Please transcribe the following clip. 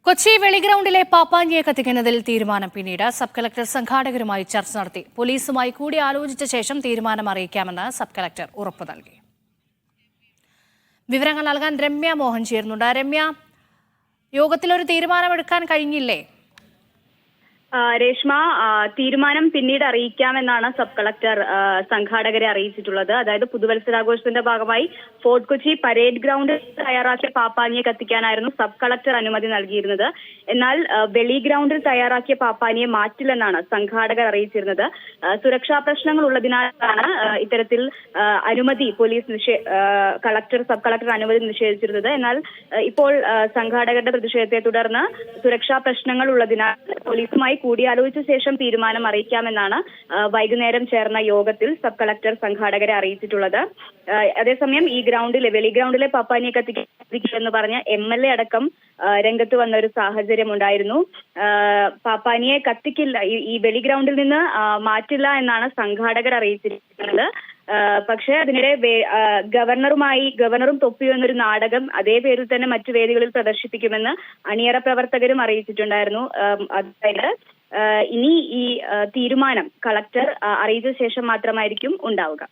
കൊച്ചി വെളിഗ്രൗണ്ടിലെ പാപ്പാഞ്ചിയെ കത്തിക്കുന്നതിൽ തീരുമാനം പിന്നീട് sub collector സംഘാടകരുമായി ചർച്ച നടത്തി. പോലീസുമായി കൂടിയാലോചിച്ച ശേഷം തീരുമാനം അറിയിക്കാമെന്ന് സബ് കളക്ടർ ഉറപ്പു നൽകി. വിവരങ്ങൾ നൽകാൻ രമ്യ മോഹൻ ചേരുന്നുണ്ട്. രമ്യ, യോഗത്തിലൊരു തീരുമാനമെടുക്കാൻ കഴിഞ്ഞില്ലേ? രേഷ്മ, തീരുമാനം പിന്നീട് അറിയിക്കാമെന്നാണ് സബ് കളക്ടർ സംഘാടകരെ അറിയിച്ചിട്ടുള്ളത്. അതായത് പുതുവത്സരാഘോഷത്തിന്റെ ഭാഗമായി ഫോർട്ട് കൊച്ചി പരേഡ് ഗ്രൗണ്ടിൽ തയ്യാറാക്കിയ പാപ്പാനിയെ കത്തിക്കാനായിരുന്നു സബ് കളക്ടർ അനുമതി നൽകിയിരുന്നത്. എന്നാൽ വെളി ഗ്രൗണ്ടിൽ തയ്യാറാക്കിയ പാപ്പാനിയെ മാറ്റില്ലെന്നാണ് സംഘാടകർ അറിയിച്ചിരുന്നത്. സുരക്ഷാ പ്രശ്നങ്ങൾ ഉള്ളതിനാലാണ് ഇത്തരത്തിൽ അനുമതി സബ് കളക്ടർ അനുമതി നിഷേധിച്ചിരുന്നത്. എന്നാൽ ഇപ്പോൾ സംഘാടകരുടെ പ്രതിഷേധത്തെ തുടർന്ന് സുരക്ഷാ പ്രശ്നങ്ങൾ ഉള്ളതിനാൽ പോലീസുമായി കൂടിയാലോചിച്ച ശേഷം തീരുമാനം അറിയിക്കാമെന്നാണ് വൈകുന്നേരം ചേർന്ന യോഗത്തിൽ സബ് കളക്ടർ സംഘാടകരെ അറിയിച്ചിട്ടുള്ളത്. അതേസമയം ഈ വെളി ഗ്രൗണ്ടിലെ പാപ്പാനിയെ കത്തിക്കുമെന്ന് പറഞ്ഞ് MLA അടക്കം രംഗത്ത് വന്ന ഒരു സാഹചര്യം ഉണ്ടായിരുന്നു. പാപ്പാനിയെ കത്തിക്കില്ല, ഈ വെളി ഗ്രൗണ്ടിൽ നിന്ന് മാറ്റില്ല എന്നാണ് സംഘാടകർ അറിയിച്ചിരിക്കുന്നത്. പക്ഷേ അതിനിടെ ഗവർണറും തൊപ്പിയും എന്നൊരു നാടകം അതേ പേരിൽ തന്നെ മറ്റു വേദികളിൽ പ്രദർശിപ്പിക്കുമെന്ന് അണിയറ പ്രവർത്തകരും അറിയിച്ചിട്ടുണ്ടായിരുന്നു. അതായത് ഇനി ഈ തീരുമാനം കളക്ടർ അറിയിച്ച ശേഷം മാത്രമായിരിക്കും ഉണ്ടാവുക.